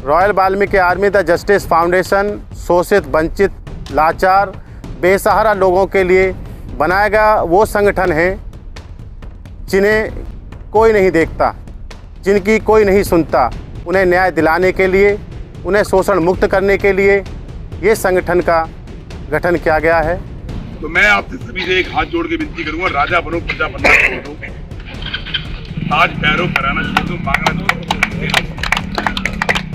Royal Valmiki army the justice foundation शोषित, वंचित, लाचार, बेसहारा लोगों के लिए बनाया गया वो संगठन है जिन्हें कोई नहीं देखता, जिनकी कोई नहीं सुनता। उन्हें न्याय दिलाने के लिए, उन्हें शोषण मुक्त करने के लिए ये संगठन का गठन किया गया है। तो मैं आपसे सभी से एक हाथ जोड़ के विनती करूंगा, राजा बनो प्रजा बनना छोड़ दो, ताज पैरों कराना छोड़ दो, मांगना छोड़ दो।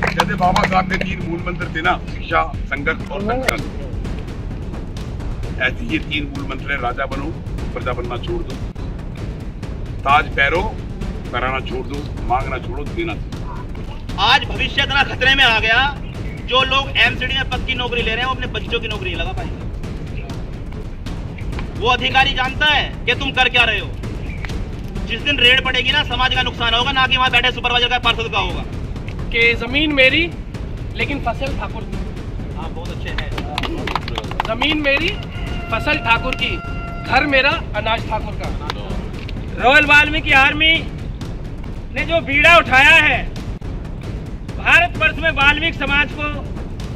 जैसे बाबा साहब के 3 मूल मंत्र थे ना, शिक्षा, संघर्ष और संकल्प, ऐसे ये 3 मूल मंत्र हैं, राजा बनो प्रजा बनना छोड़ दो, ताज पैरों कराना छोड़ दो, मांगना छोड़ो, देना छोड़ो। आज भविष्य इतना खतरे में आ गया, जो लोग एमसीडी में पद की नौकरी ले रहे हैं वो अपने बच्चों की नौकरी नहीं लगा पाएंगे। वो अधिकारी जानता है कि तुम कर क्या रहे हो। जिस दिन रेड पड़ेगी ना, समाज का नुकसान होगा, ना कि वहां बैठे सुपरवाइजर का, पार्षद का होगा। कि जमीन मेरी लेकिन फसल ठाकुर की। हाँ, बहुत अच्छे हैं। जमीन मेरी, फसल ठाकुर की, घर मेरा, अनाज ठाकुर का। रॉयल वाल्मीकि आर्मी ने जो बीड़ा उठाया है भारतवर्ष में वाल्मीकि समाज को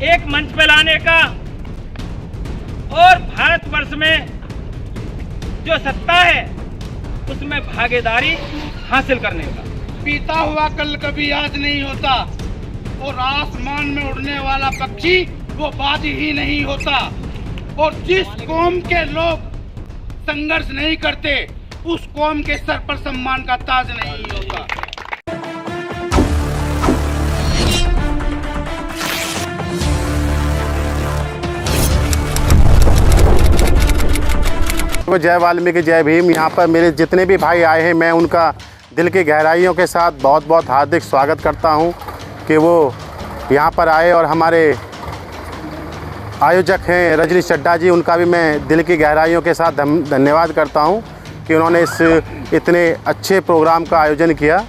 एक मंच पे लाने का और भारतवर्ष में जो सत्ता है उसमें भागीदारी हासिल करने का। बीता हुआ कल कभी याद नहीं होता और आसमान में उड़ने वाला पक्षी वो बाज ही नहीं होता। और जिस कौम के लोग संघर्ष नहीं करते उस कौम के सर पर सम्मान का ताज नहीं होता। जय वाल्मीकि, जय भीम। यहाँ पर मेरे जितने भी भाई आए हैं, मैं उनका दिल की गहराइयों के साथ बहुत बहुत हार्दिक स्वागत करता हूँ कि वो यहाँ पर आए। और हमारे आयोजक हैं रजनी चड्ढा जी, उनका भी मैं दिल की गहराइयों के साथ धन्यवाद करता हूँ कि उन्होंने इस इतने अच्छे प्रोग्राम का आयोजन किया।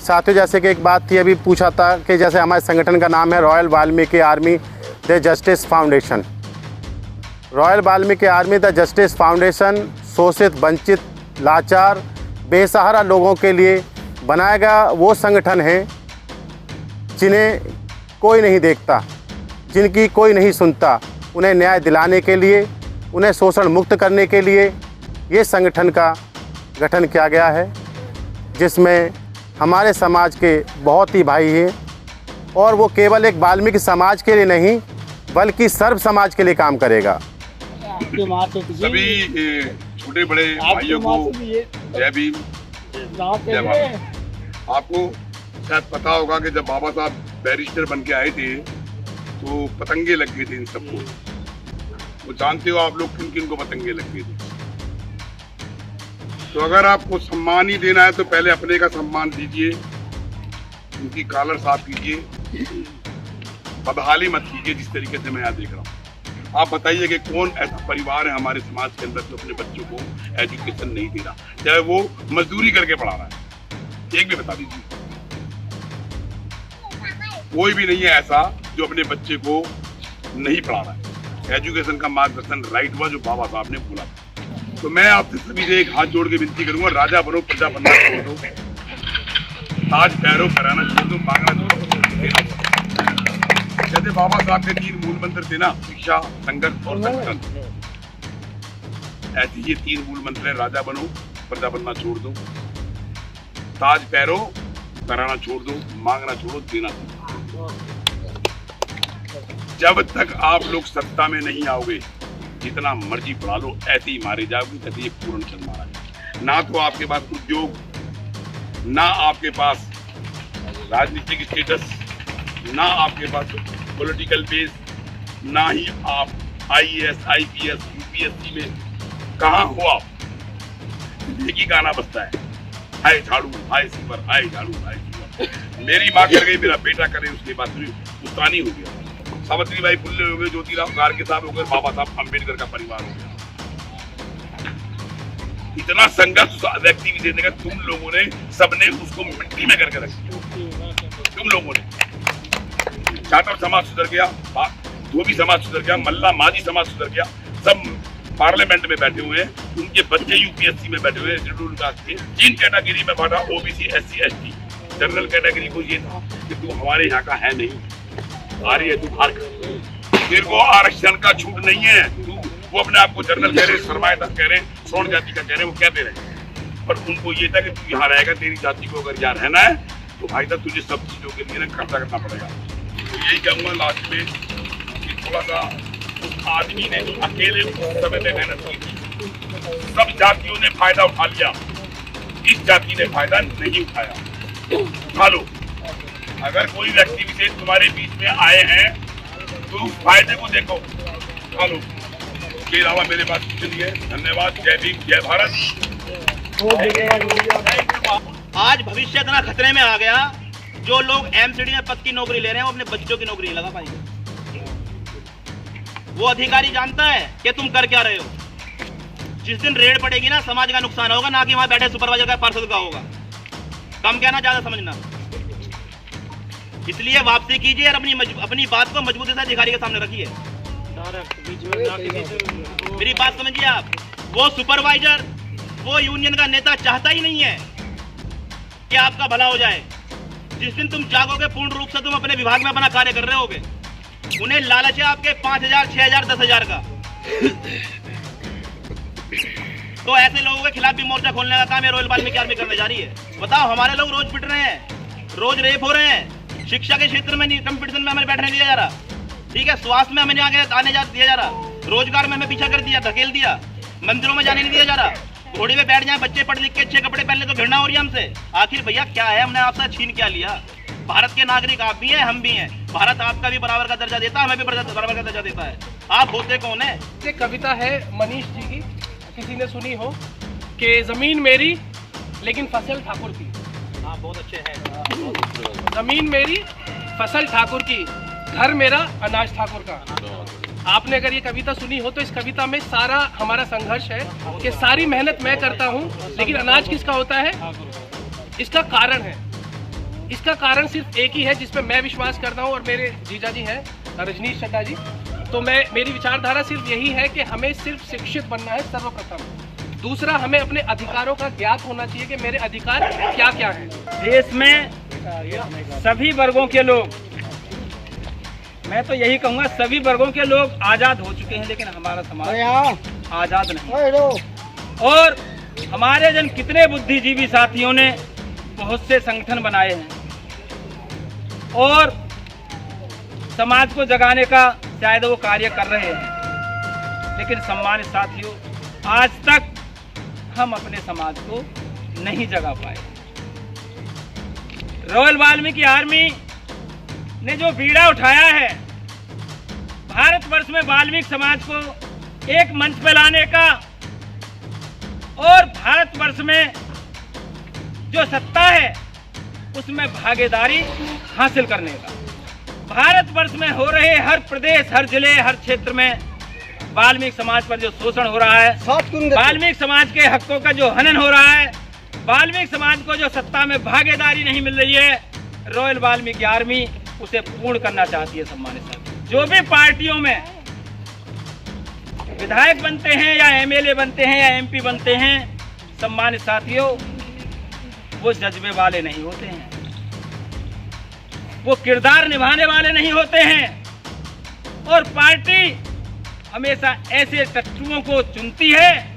साथियों, जैसे कि एक बात थी, अभी पूछा था कि जैसे हमारे संगठन का नाम है royal Valmiki army the justice foundation. Royal Valmiki army the justice foundation शोषित, वंचित, लाचार, बेसहारा लोगों के लिए बनाया गया वो संगठन है जिन्हें कोई नहीं देखता, जिनकी कोई नहीं सुनता। उन्हें न्याय दिलाने के लिए, उन्हें शोषण मुक्त करने के लिए ये संगठन का गठन किया गया है, जिसमें हमारे समाज के बहुत ही भाई हैं। और वो केवल एक वाल्मीकि समाज के लिए नहीं बल्कि सर्व समाज के लिए काम करेगा। सभी छोटे बड़े भाइयों को जय भीम, जय भारत। आपको शायद पता होगा कि जब बाबा साहब बैरिस्टर बन के आए थे तो पतंगे लग गए थे इन सबको। वो जानते हो आप लोग किन किन को पतंगे लग गए थे। तो अगर आपको सम्मान ही देना है तो पहले अपने का सम्मान दीजिए, उनकी कॉलर साफ कीजिए, बदहाली मत कीजिए जिस तरीके से मैं यहाँ देख रहा हूँ। आप बताइए कि कौन ऐसा परिवार है हमारे समाज के अंदर जो अपने बच्चों को एजुकेशन नहीं दे रहा, चाहे वो मजदूरी करके पढ़ा रहा है। एक भी बता दीजिए। कोई भी नहीं है ऐसा जो अपने बच्चे को नहीं पढ़ा रहा है। एजुकेशन का मार्गदर्शन राइट हुआ जो बाबा साहब ने बोला। तो मैं आपसे सभी से एक हाथ जोड़ के विनती करूंगा, राजा बनो प्रजा बनना छोड़ दो, ताज पैरों कराना छोड़ दो, मांगना छोड़ दो, देना छोड़ दो। जैसे बाबा साहब के 3 मूल मंत्र थे ना, शिक्षा, संघर्ष और संकल्प, ऐसे ये 3 मूल मंत्र हैं, राजा बनो प्रजा बनना छोड़ दो, ताज पैरों कराना छोड़ दो, मांगना छोड़ो, देना छोड़ो। जब तक आप लोग सत्ता में नहीं आओगे, जितना मर्जी पढ़ा लो ऐसे ही मारे जाओगे जैसे ये पूर्णचंद मारा है। ना तो आपके पास उद्योग, ना आपके पास राजनीतिक स्टेटस, ना आपके पास पॉलिटिकल बेस, ना ही आप IAS, IPS, UPSC में कहाँ हो आप। एक ही गाना बजता है, आए झाड़ू आए सिपर, आए झाड़ू आए सिपर। मेरी माँ कर गई, मेरा बेटा करे, उसके बाद उस्तानी हो गया। सावित्रीबाई फुले हो गए, ज्योतिराव गार्गे साहब हो गए, बाबा साहब अम्बेडकर का परिवार हो गया। इतना संघर्ष व्यक्ति भी देने का तुम लोगों ने सबने उसको मिट्टी में करके रख दिया। तुम लोगों ने जाटव समाज सुधर गया, धोबी समाज सुधर गया, मल्ला माझी समाज सुधर गया, सब पार्लियामेंट में बैठे हुए हैं, उनके बच्चे UPSC में बैठे हुए हैं। शेड्यूल कास्ट के 3 कैटेगरी में बांटा, OBC, SC, ST। General category को ये था कि तू हमारे यहाँ का है नहीं, आ रही है तू बाहर का। तेरे को आरक्षण का छूट नहीं है। तू वो अपने आप को जनरल कह रहे, सरमाएदार कह रहे, सोन जाति का कह रहे, वो कहते रहे, पर उनको ये था कि तू यहाँ रहेगा, तेरी जाति को अगर यहाँ रहना है तो भाई साहब तुझे सब चीजों के लिए ना खर्चा करना पड़ेगा। तो यही कहूँगा लास्ट में कि थोड़ा सा उस आदमी ने अकेले उस समय में मेहनत की थी, सब जातियों ने फायदा उठा लिया, इस जाति ने फायदा नहीं उठाया। उठा लो, अगर कोई व्यक्ति विशेष तुम्हारे बीच में आए हैं तो उस फायदे को देखो, उठा लो। इसके अलावा मेरे पास कुछ नहीं है। धन्यवाद। जय भीम, जय भारत। आज भविष्य इतना खतरे में आ गया, जो लोग एमसीडी में पद की नौकरी ले रहे हैं वो अपने बच्चों की नौकरी लगा पाएंगे। वो अधिकारी जानता है कि तुम कर क्या रहे हो। जिस दिन रेड पड़ेगी ना, समाज का नुकसान होगा, ना कि वहां बैठे सुपरवाइजर का पार्षद का होगा। कम कहना, ज्यादा समझना। इसलिए वापसी कीजिए और अपनी बात को मजबूती से अधिकारी के सामने रखिए। मेरी बात समझिए आप। वो सुपरवाइजर, वो यूनियन का नेता चाहता ही नहीं है कि आपका भला हो जाए। जिस दिन तुम जागोगे, पूर्ण रूप से तुम अपने विभाग में अपना कार्य कर रहे होगे, उन्हें लालच है आपके 5,000, 6,000, 10,000 का। तो ऐसे लोगों के खिलाफ भी मोर्चा खोलने का काम है रॉयल वाल्मीकि आर्मी करने जा रही है। बताओ, हमारे लोग रोज पिट रहे हैं, रोज रेप हो रहे हैं, शिक्षा के क्षेत्र में कंपटीशन में हमें बैठने दिया जा रहा, ठीक है, स्वास्थ्य में हमें आने दिया जा रहा, रोजगार में हमें पीछा कर दिया, धकेल दिया, मंदिरों में जाने नहीं दिया जा रहा। घोड़ी पे बैठ जाए बच्चे, पढ़ लिख के अच्छे कपड़े पहन ले तो घृणा हो रही है हमसे। आखिर भैया क्या है, हमने आपसे छीन क्या लिया? भारत के नागरिक आप भी हैं, हम भी हैं। भारत आपका भी बराबर का दर्जा देता है, हमें भी बराबर का दर्जा देता है। आप होते कौन है? एक कविता है मनीष जी की, किसी ने सुनी हो, कि जमीन मेरी लेकिन फसल ठाकुर की। हाँ, बहुत अच्छे हैं। जमीन मेरी, फसल ठाकुर की, घर मेरा, अनाज ठाकुर का। आपने अगर ये कविता सुनी हो तो इस कविता में सारा हमारा संघर्ष है कि सारी मेहनत मैं करता हूँ, लेकिन अनाज किसका होता है? इसका कारण है, इसका कारण सिर्फ एक ही है जिसपे मैं विश्वास करता हूँ, और मेरे जीजा जी हैं रजनीश चड्डा जी। तो मेरी विचारधारा सिर्फ यही है कि हमें सिर्फ शिक्षित बनना है सर्वप्रथम। दूसरा, हमें अपने अधिकारों का ज्ञात होना चाहिए कि मेरे अधिकार क्या क्या है। देश में सभी वर्गों के लोग, मैं तो यही कहूँगा, सभी वर्गों के लोग आज़ाद हो चुके हैं, लेकिन हमारा समाज आज़ाद नहीं। और हमारे जन कितने बुद्धिजीवी साथियों ने बहुत से संगठन बनाए हैं और समाज को जगाने का शायद वो कार्य कर रहे हैं, लेकिन सम्मानित साथियों, आज तक हम अपने समाज को नहीं जगा पाए। रॉयल वाल्मीकि आर्मी ने जो बीड़ा उठाया है भारतवर्ष में वाल्मीकि समाज को एक मंच पे लाने का और भारतवर्ष में जो सत्ता है उसमें भागीदारी हासिल करने का, भारतवर्ष में हो रहे हर प्रदेश, हर जिले, हर क्षेत्र में वाल्मीकि समाज पर जो शोषण हो रहा है, वाल्मीकि समाज के हकों का जो हनन हो रहा है, वाल्मीकि समाज को जो सत्ता में भागीदारी नहीं मिल रही है, रॉयल वाल्मीकि आर्मी उसे पूर्ण करना चाहती है। सम्मानित साथियों, जो भी पार्टियों में विधायक बनते हैं या एमएलए बनते हैं या एमपी बनते हैं, सम्मानित साथियों, वो जज्बे वाले नहीं होते हैं, वो किरदार निभाने वाले नहीं होते हैं, और पार्टी हमेशा ऐसे तत्वों को चुनती है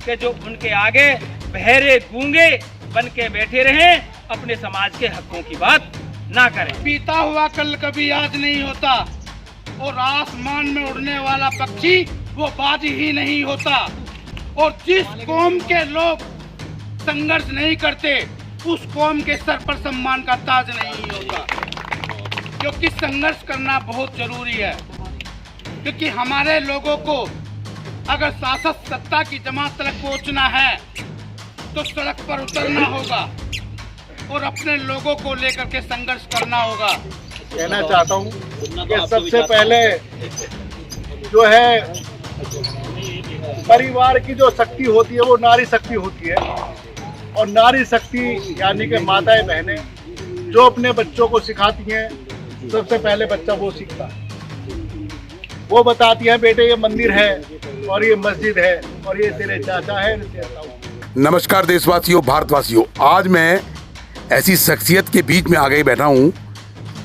कि जो उनके आगे बहरे गूंगे बन के बैठे रहें, अपने समाज के हकों की बात ना करें। बीता हुआ कल कभी याद नहीं होता, और आसमान में उड़ने वाला पक्षी वो बाज ही नहीं होता। और जिस कौम के लोग संघर्ष नहीं करते, उस कौम के सर पर सम्मान का ताज नहीं होता। क्योंकि संघर्ष करना बहुत जरूरी है, क्योंकि हमारे लोगों को अगर शासक सत्ता की जमात तक पहुंचना है तो सड़क पर उतरना होगा और अपने लोगों को लेकर के संघर्ष करना होगा। कहना चाहता हूँ कि सबसे पहले जो है परिवार की जो शक्ति होती है वो नारी शक्ति होती है, और नारी शक्ति यानी कि माताएं बहनें जो अपने बच्चों को सिखाती हैं, सबसे पहले बच्चा वो सीखता है। वो बताती है, बेटे ये मंदिर है और ये मस्जिद है और ये तेरे चाचा है। नमस्कार देशवासियों, भारतवासियों, आज मैं ऐसी शख्सियत के बीच में आ गई बैठा हूँ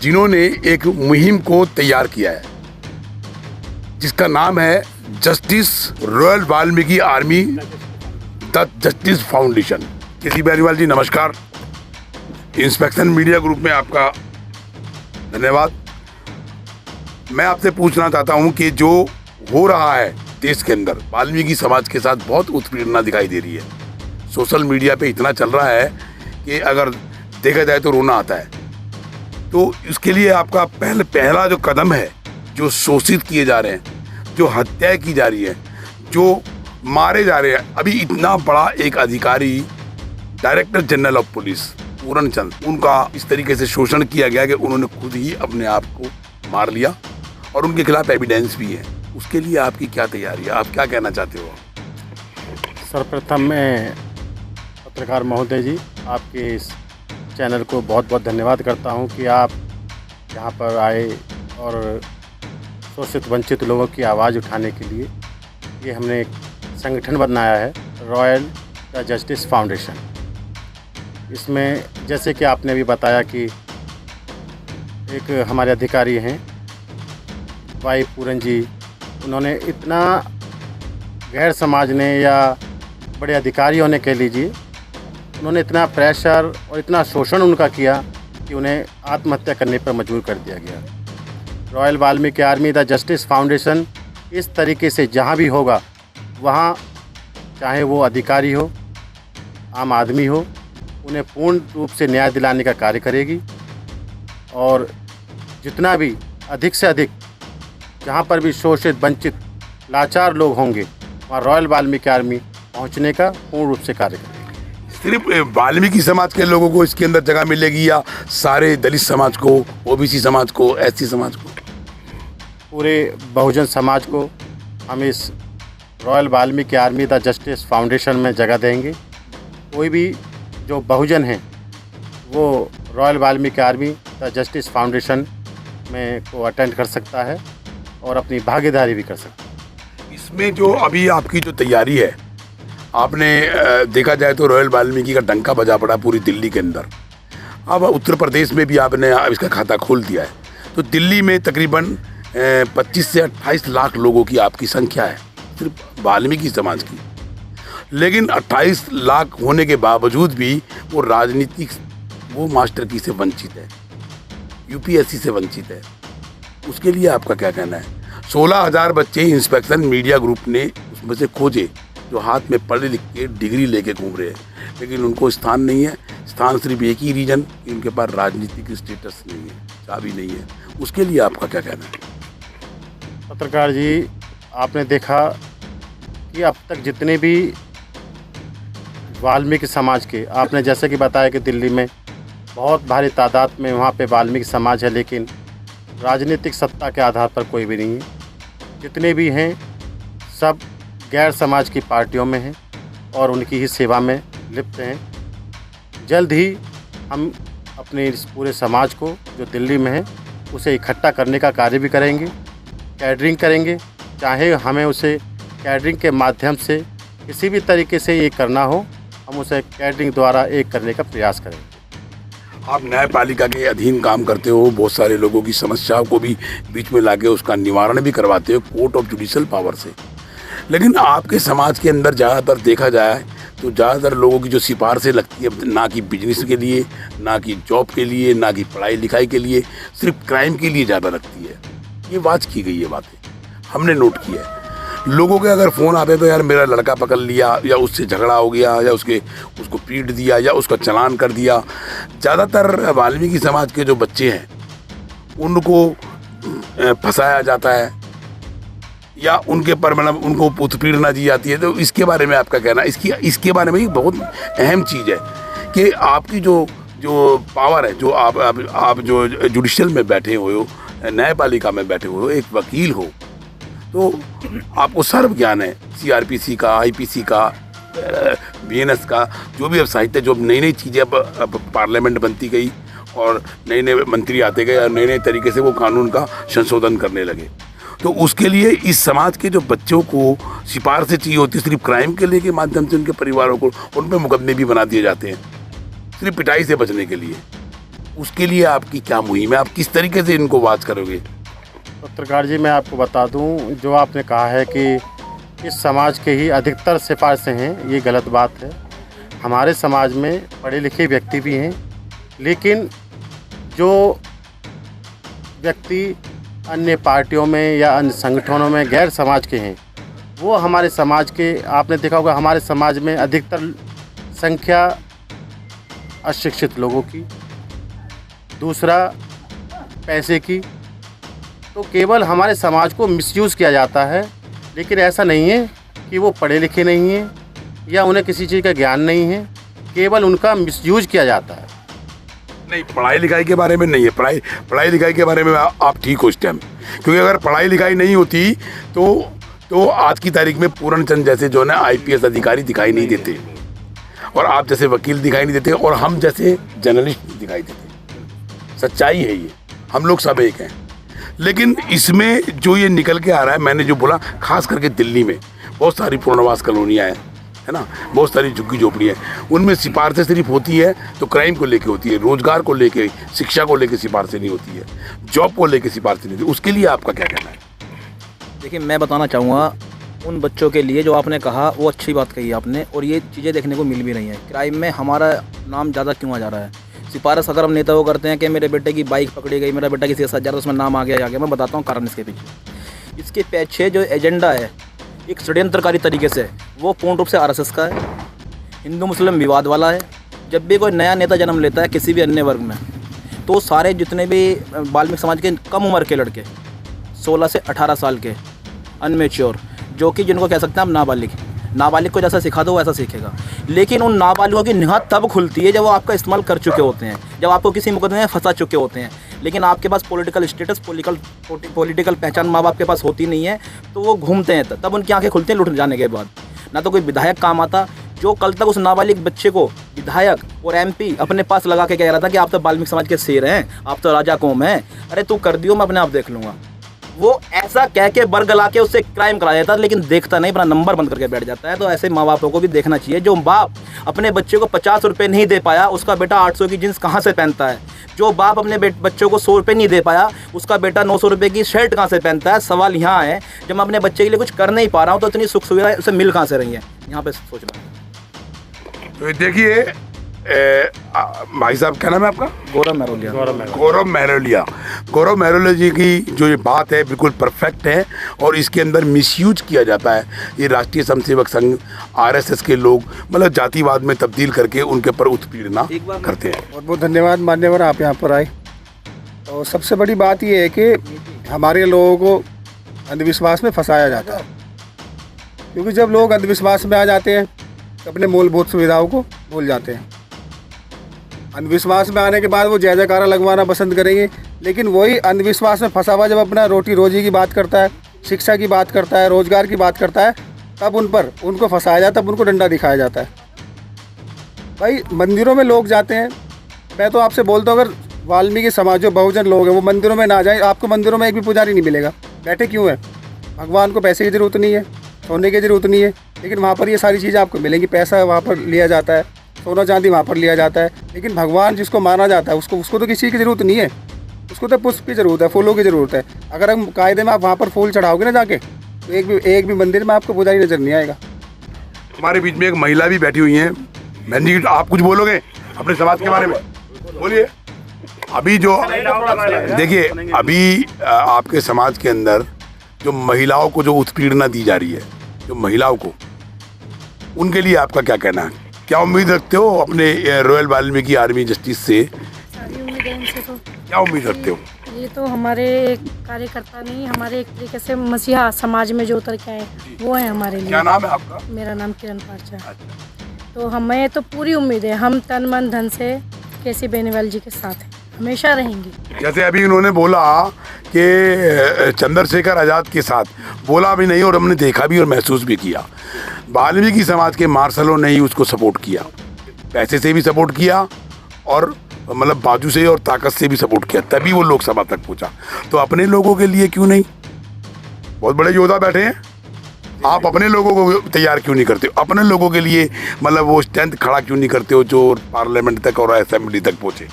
जिन्होंने एक मुहिम को तैयार किया है जिसका नाम है justice royal Valmiki army the justice foundation. KC Beniwal ji नमस्कार। इंस्पेक्शन मीडिया ग्रुप में आपका धन्यवाद। मैं आपसे पूछना चाहता हूं कि जो हो रहा है देश के अंदर, वाल्मीकि समाज के साथ बहुत उत्पीड़ना दिखाई दे रही है। सोशल मीडिया पे इतना चल रहा है कि अगर देखा जाए तो रोना आता है। तो इसके लिए आपका पहला जो कदम है, जो शोषित किए जा रहे हैं, जो हत्याएं की जा रही है, जो मारे जा रहे हैं, अभी इतना बड़ा एक अधिकारी डायरेक्टर जनरल ऑफ पुलिस पूरन चंद, उनका इस तरीके से शोषण किया गया कि उन्होंने खुद ही अपने आप को मार लिया और उनके खिलाफ एविडेंस भी है। उसके लिए आपकी क्या तैयारी है, आप क्या कहना चाहते हो? सर्वप्रथम मैं पत्रकार महोदय जी आपके इस चैनल को बहुत बहुत धन्यवाद करता हूं कि आप यहाँ पर आए और शोषित वंचित लोगों की आवाज़ उठाने के लिए ये हमने एक संगठन बनाया है, रॉयल द जस्टिस फाउंडेशन। इसमें जैसे कि आपने भी बताया कि एक हमारे अधिकारी हैं वाई पूरन जी, उन्होंने इतना गैर समाज ने या बड़े अधिकारी होने के लीजिए, उन्होंने इतना प्रेशर और इतना शोषण उनका किया कि उन्हें आत्महत्या करने पर मजबूर कर दिया गया। Royal Valmiki army the justice foundation इस तरीके से जहाँ भी होगा वहाँ, चाहे वो अधिकारी हो, आम आदमी हो, उन्हें पूर्ण रूप से न्याय दिलाने का कार्य करेगी। और जितना भी अधिक से अधिक जहाँ पर भी शोषित वंचित लाचार लोग होंगे वहाँ रॉयल वाल्मीकि आर्मी पहुँचने का पूर्ण रूप से कार्य करेगी। सिर्फ वाल्मीकि समाज के लोगों को इसके अंदर जगह मिलेगी या सारे दलित समाज को, ओबीसी समाज को, एससी समाज को? पूरे बहुजन समाज को हम इस royal Valmiki army the justice foundation में जगह देंगे। कोई भी जो बहुजन हैं वो royal Valmiki army the justice foundation में को अटेंड कर सकता है और अपनी भागीदारी भी कर सकता है। इसमें जो अभी आपकी जो तैयारी है, आपने देखा जाए तो रॉयल वाल्मीकि का डंका बजा पड़ा पूरी दिल्ली के अंदर। अब उत्तर प्रदेश में भी आपने इसका खाता खोल दिया है, तो दिल्ली में तकरीबन 25 से 28 लाख लोगों की आपकी संख्या है सिर्फ वाल्मीकि समाज की। लेकिन 28 लाख होने के बावजूद भी वो राजनीतिक, वो मास्टर की से वंचित है, यूपीएससी से वंचित है। उसके लिए आपका क्या कहना है? 16,000 बच्चे इंस्पेक्शन मीडिया ग्रुप ने उसमें से खोजे जो हाथ में पढ़े लिख के डिग्री लेके घूम रहे हैं, लेकिन उनको स्थान नहीं है। स्थान सिर्फ एक ही रीजन कि उनके पास राजनीतिक स्टेटस नहीं है, चाबी नहीं है। उसके लिए आपका क्या कहना है? पत्रकार जी, आपने देखा कि अब तक जितने भी वाल्मीकि समाज के, आपने जैसे कि बताया कि दिल्ली में बहुत भारी तादाद में वहाँ पे वाल्मीकि समाज है, लेकिन राजनीतिक सत्ता के आधार पर कोई भी नहीं है। जितने भी हैं सब गैर समाज की पार्टियों में हैं और उनकी ही सेवा में लिप्त हैं। जल्द ही हम अपने इस पूरे समाज को जो दिल्ली में है उसे इकट्ठा करने का कार्य भी करेंगे, कैटरिंग करेंगे। चाहे हमें उसे कैटरिंग के माध्यम से किसी भी तरीके से ये करना हो, हम उसे कैटरिंग द्वारा एक करने का प्रयास करेंगे। आप न्यायपालिका के अधीन काम करते हो, बहुत सारे लोगों की समस्याओं को भी बीच में लाके उसका निवारण भी करवाते हो कोर्ट ऑफ जुडिशल पावर से। लेकिन आपके समाज के अंदर ज़्यादातर देखा जाए तो ज़्यादातर लोगों की जो सिफारिशें लगती है, ना कि बिजनेस के लिए, ना कि जॉब के लिए, ना कि पढ़ाई लिखाई के लिए, सिर्फ क्राइम के लिए ज़्यादा लगती है। ये वाच की गई है बातें, हमने नोट किया है। लोगों के अगर फ़ोन आते तो यार मेरा लड़का पकड़ लिया, या उससे झगड़ा हो गया, या उसको पीट दिया, या उसका चालान कर दिया। ज़्यादातर वाल्मीकि समाज के जो बच्चे हैं उनको फंसाया जाता है या उनके पर मतलब उनको उत्पीड़ना दी जाती है। तो इसके बारे में आपका कहना? इसके बारे में एक बहुत अहम चीज़ है कि आपकी जो पावर है, जो आप जो जुडिशल में बैठे हुए हो, न्यायपालिका में बैठे हुए हो, एक वकील हो, तो आपको सर्व ज्ञान है सीआरपीसी का, आईपीसी का, बीएनएस का, जो भी अब साहित्य, जो नई नई चीज़ें अब पार्लियामेंट बनती गई और नए नए मंत्री आते गए और नए नए तरीके से वो कानून का संशोधन करने लगे। तो उसके लिए इस समाज के जो बच्चों को सिफारिशें चाहिए होती है सिर्फ क्राइम के लिए के माध्यम से, उनके परिवारों को उन पर मुकदमे भी बना दिए जाते हैं सिर्फ पिटाई से बचने के लिए। उसके लिए आपकी क्या मुहिम है, आप किस तरीके से इनको वाच करोगे? पत्रकार जी, मैं आपको बता दूं, जो आपने कहा है कि इस समाज के ही अधिकतर सिफारिशें हैं, ये गलत बात है। हमारे समाज में पढ़े लिखे व्यक्ति भी हैं, लेकिन जो व्यक्ति अन्य पार्टियों में या अन्य संगठनों में गैर समाज के हैं, वो हमारे समाज के, आपने देखा होगा हमारे समाज में अधिकतर संख्या अशिक्षित लोगों की, दूसरा पैसे की। तो केवल हमारे समाज को मिसयूज़ किया जाता है, लेकिन ऐसा नहीं है कि वो पढ़े लिखे नहीं हैं या उन्हें किसी चीज़ का ज्ञान नहीं है, केवल उनका मिसयूज़ किया जाता है। नहीं, पढ़ाई लिखाई के बारे में नहीं है, पढ़ाई लिखाई के बारे में आप ठीक हो इस टाइम, क्योंकि अगर पढ़ाई लिखाई नहीं होती तो आज की तारीख में पूर्ण चंद जैसे जो है ना IPS अधिकारी दिखाई नहीं देते, और आप जैसे वकील दिखाई नहीं देते, और हम जैसे जर्नलिस्ट दिखाई देते। सच्चाई है ये, हम लोग सब एक हैं। लेकिन इसमें जो ये निकल के आ रहा है, मैंने जो बोला, खास करके दिल्ली में बहुत सारी पुनर्वास कॉलोनियाँ हैं, है ना, बहुत सारी झुग्गी झोपड़ियाँ हैं, उनमें सिफारिशें सिर्फ होती है तो क्राइम को लेके होती है, रोजगार को लेके, शिक्षा को लेके सिफारिशें नहीं होती है, जॉब को लेके सिफारिशें नहीं होती। उसके लिए आपका क्या कहना है? देखिए, मैं बताना चाहूँगा उन बच्चों के लिए जो आपने कहा, वो अच्छी बात कही आपने, और ये चीज़ें देखने को मिल भी रही हैं। क्राइम में हमारा नाम ज़्यादा क्यों आ जा रहा है? सिफारिश अगर हम नेता को करते हैं कि मेरे बेटे की बाइक पकड़ी गई, मेरा बेटा किसी के साथ जा रहा है, उसमें नाम आ गया। मैं बताता हूँ कारण इसके पीछे जो एजेंडा है, एक षड्यंत्रकारी तरीके से, वो पूर्ण रूप से RSS का है, हिंदू मुस्लिम विवाद वाला है। जब भी कोई नया नेता जन्म लेता है किसी भी अन्य वर्ग में, तो सारे जितने भी वाल्मीकि समाज के कम उम्र के लड़के, 16 से 18 साल के अनमेच्योर, जो कि जिनको कह सकते हैं हम नाबालिग को जैसा सिखा दो वैसा सीखेगा। लेकिन उन नाबालिगों की निगाह तब खुलती है जब वो आपका इस्तेमाल कर चुके होते हैं, जब आपको किसी मुकदमे में फंसा चुके होते हैं। लेकिन आपके पास पॉलिटिकल स्टेटस, पॉलिटिकल पहचान माँ बाप के पास होती नहीं है, तो वो घूमते हैं, तब उनकी आंखें खुलती हैं लुट जाने के बाद। ना तो कोई विधायक काम आता, जो कल तक उस नाबालिग बच्चे को विधायक और MP अपने पास लगा के कह रहा था कि आप तो वाल्मीकि समाज के शेर हैं, आप तो राजा कौम हैं, अरे तू कर दियो, मैं अपने आप देख लूँगा। वो ऐसा कह के बरगला के उससे क्राइम करा देता है, लेकिन देखता नहीं, अपना नंबर बंद करके बैठ जाता है। तो ऐसे माँ बापों को भी देखना चाहिए। जो बाप अपने बच्चे को 50 रुपये नहीं दे पाया, उसका बेटा 800 की जींस कहाँ से पहनता है? जो बाप अपने बच्चों को 100 रुपये नहीं दे पाया, उसका बेटा 900 रुपये की शर्ट कहाँ से पहनता है? सवाल यहाँ है, जब मैं अपने बच्चे के लिए कुछ कर नहीं पा रहा हूँ, तो इतनी सुख सुविधा उसे मिल कहाँ से रही है? यहाँ पे सोचना। तो देखिए भाई साहब, क्या नाम है आपका? गौरव मेहरोलिया जी की जो ये बात है बिल्कुल परफेक्ट है, और इसके अंदर मिसयूज किया जाता है। ये राष्ट्रीय स्वयंसेवक संघ, RSS के लोग मतलब जातिवाद में तब्दील करके उनके ऊपर उत्पीड़ना करते हैं। बहुत बहुत धन्यवाद मान्यवर, आप यहाँ पर आए। और सबसे बड़ी बात ये है कि हमारे लोगों को अंधविश्वास में फंसाया जाता है, क्योंकि जब लोग अंधविश्वास में आ जाते हैं तो अपने मूलभूत सुविधाओं को भूल जाते हैं। अंधविश्वास में आने के बाद वो जय जयकारा लगवाना पसंद करेंगे, लेकिन वही अंधविश्वास में फंसा हुआ जब अपना रोटी रोजी की बात करता है, शिक्षा की बात करता है, रोजगार की बात करता है, तब उनको फंसाया जाता है, तब उनको डंडा दिखाया जाता है। भाई मंदिरों में लोग जाते हैं, मैं तो आपसे बोलता हूँ, अगर वाल्मीकि समाज जो बहुजन लोग हैं वो मंदिरों में ना जाए, आपको मंदिरों में एक भी पुजारी नहीं मिलेगा। बैठे क्यों है? भगवान को पैसे की ज़रूरत नहीं है, सोने की ज़रूरत नहीं है, लेकिन वहाँ पर ये सारी चीज़ें आपको मिलेंगी। पैसा वहाँ पर लिया जाता है, सोना चांदी वहाँ पर लिया जाता है, लेकिन भगवान जिसको माना जाता है उसको तो किसी की ज़रूरत नहीं है, उसको तो पुष्प की ज़रूरत है, फूलों की ज़रूरत है। अगर हम कायदे में आप वहाँ पर फूल चढ़ाओगे ना जाके, तो एक भी मंदिर में आपको पुजारी नज़र नहीं आएगा। हमारे बीच में एक महिला भी बैठी हुई है। बहन जी, आप कुछ बोलोगे अपने समाज के बारे में? बोलिए। अभी जो देखिए, अभी आपके समाज के अंदर जो महिलाओं को जो उत्पीड़ना दी जा रही है, जो महिलाओं को, उनके लिए आपका क्या कहना है? क्या उम्मीद रखते हो अपने रॉयल वाल्मीकि आर्मी जस्टिस से? सारी उम्मीद है इनसे। तो क्या उम्मीद रखते हो? ये तो हमारे कार्यकर्ता नहीं, हमारे एक तरीके से मसीहा समाज में जो उतर के आए वो है हमारे लिए। क्या नाम है आपका? मेरा नाम किरण पारचा। तो हमें तो पूरी उम्मीद है, हम तन मन धन से KC बेनीवाल जी के साथ हैं, हमेशा रहेंगे। जैसे अभी उन्होंने बोला कि चंद्रशेखर आज़ाद के साथ, बोला भी नहीं और हमने देखा भी और महसूस भी किया, वाल्मीकि समाज के मार्शलों ने ही उसको सपोर्ट किया, पैसे से भी सपोर्ट किया और मतलब बाजू से और ताकत से भी सपोर्ट किया, तभी वो लोकसभा तक पहुंचा। तो अपने लोगों के लिए क्यों नहीं? बहुत बड़े योद्धा बैठे हैं, आप अपने लोगों को तैयार क्यों नहीं करते हो? अपने लोगों के लिए मतलब वो स्ट्रेंथ खड़ा क्यों नहीं करते हो जो पार्लियामेंट तक और असेंबली तक पहुँचे?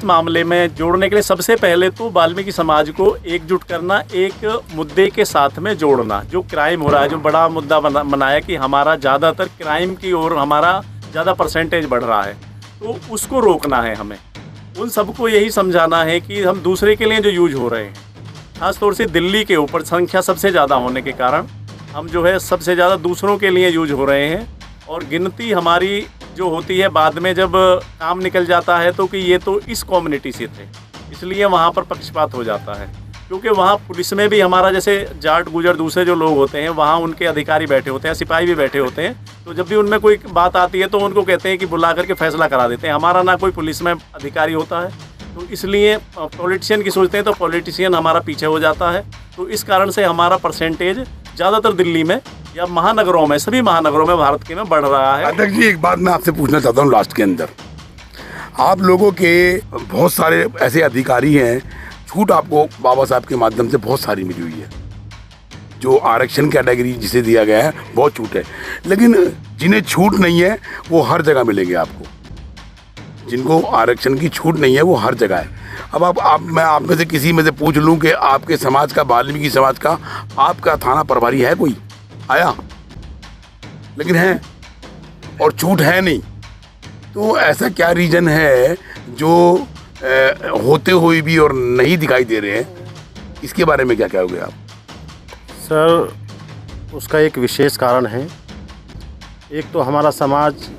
मामले में जोड़ने के लिए सबसे पहले तो वाल्मीकि समाज को एकजुट करना, एक मुद्दे के साथ में जोड़ना। जो क्राइम हो रहा है, जो बड़ा मुद्दा बनाया कि हमारा ज़्यादातर क्राइम की ओर हमारा ज़्यादा परसेंटेज बढ़ रहा है, तो उसको रोकना है हमें। उन सबको यही समझाना है कि हम दूसरे के लिए जो यूज हो रहे हैं, ख़ासतौर से दिल्ली के ऊपर संख्या सबसे ज़्यादा होने के कारण हम जो है सबसे ज़्यादा दूसरों के लिए यूज हो रहे हैं। और गिनती हमारी जो होती है बाद में जब काम निकल जाता है तो कि ये तो इस कम्युनिटी से थे, इसलिए वहाँ पर पक्षपात हो जाता है। क्योंकि वहाँ पुलिस में भी हमारा जैसे जाट गुजर दूसरे जो लोग होते हैं, वहाँ उनके अधिकारी बैठे होते हैं, सिपाही भी बैठे होते हैं, तो जब भी उनमें कोई बात आती है तो उनको कहते हैं कि बुला करके फैसला करा देते हैं। हमारा ना कोई पुलिस में अधिकारी होता है, तो इसलिए पॉलिटिशियन की सोचते हैं तो पॉलिटिशियन हमारा पीछे हो जाता है। तो इस कारण से हमारा परसेंटेज ज़्यादातर दिल्ली में या महानगरों में, सभी महानगरों में भारत के में बढ़ रहा है। अध्यक्ष जी, एक बात मैं आपसे पूछना चाहता हूँ लास्ट के अंदर, आप लोगों के बहुत सारे ऐसे अधिकारी हैं, छूट आपको बाबा साहब के माध्यम से बहुत सारी मिली हुई है, जो आरक्षण कैटेगरी जिसे दिया गया है बहुत छूट है, लेकिन जिन्हें छूट नहीं है वो हर जगह मिलेंगे आपको। जिनको आरक्षण की छूट नहीं है वो हर जगह है। अब मैं आप में से किसी में से पूछ लूं कि आपके समाज का, वाल्मीकि समाज का आपका थाना प्रभारी है कोई? आया? लेकिन है और छूट है नहीं, तो ऐसा क्या रीजन है जो होते हुए भी और नहीं दिखाई दे रहे हैं? इसके बारे में क्या कहोगे आप? सर, उसका एक विशेष कारण है। एक तो हमारा समाज,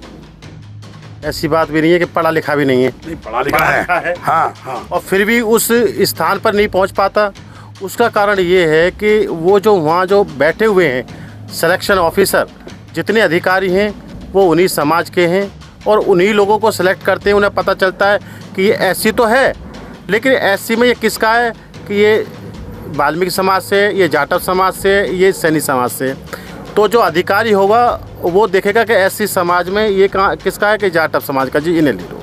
ऐसी बात भी नहीं है कि पढ़ा लिखा भी नहीं है, नहीं पढ़ा लिखा है। हाँ हाँ, और फिर भी उस स्थान पर नहीं पहुंच पाता। उसका कारण ये है कि वो जो वहाँ जो बैठे हुए हैं सिलेक्शन ऑफिसर, जितने अधिकारी हैं वो उन्हीं समाज के हैं और उन्हीं लोगों को सिलेक्ट करते हैं। उन्हें पता चलता है कि ये एससी तो है, लेकिन एससी में ये किसका है, कि ये वाल्मीकि समाज से, ये जाटव समाज से, ये सैनी समाज से। तो जो अधिकारी होगा वो देखेगा कि एससी समाज में ये कहाँ किसका है, कि जाटव समाज का, जी इन्हें ले लो।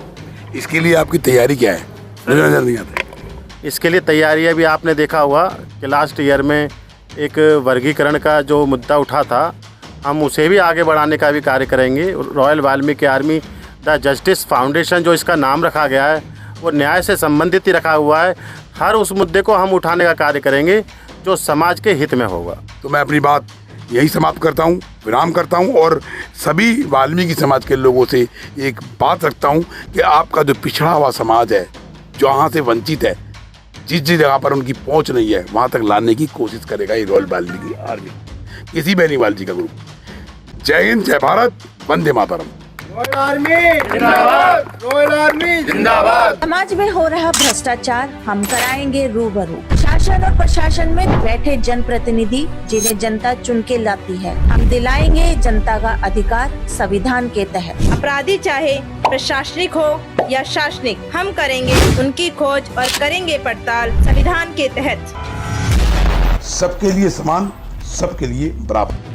इसके लिए आपकी तैयारी क्या है? नजर नहीं आता। इसके लिए तैयारी अभी आपने देखा हुआ कि लास्ट ईयर में एक वर्गीकरण का जो मुद्दा उठा था, हम उसे भी आगे बढ़ाने का भी कार्य करेंगे। Royal Valmiki army the justice foundation जो इसका नाम रखा गया है वो न्याय से संबंधित ही रखा हुआ है। हर उस मुद्दे को हम उठाने का कार्य करेंगे जो समाज के हित में होगा। तो मैं अपनी बात यही समाप्त करता हूँ, विराम करता हूँ और सभी वाल्मीकि समाज के लोगों से एक बात रखता हूँ कि आपका जो पिछड़ा हुआ समाज है, जहाँ से वंचित है, जिस जगह पर उनकी पहुँच नहीं है, वहाँ तक लाने की कोशिश करेगा ये रॉयल वाल्मीकि आर्मी, किसी बेनीवाल जी का ग्रुप। जय हिंद, जय भारत, वंदे मातरम। रॉयल आर्मी जिंदाबाद, रॉयल आर्मी जिंदाबाद। समाज में हो रहा भ्रष्टाचार हम कराएंगे रूबरू। शासन और प्रशासन में बैठे जनप्रतिनिधि जिन्हें जनता चुन के लाती है, हम दिलाएंगे जनता का अधिकार संविधान के तहत। अपराधी चाहे प्रशासनिक हो या शासनिक, हम करेंगे उनकी खोज और करेंगे पड़ताल संविधान के तहत। सबके लिए समान, सबके लिए बराबर।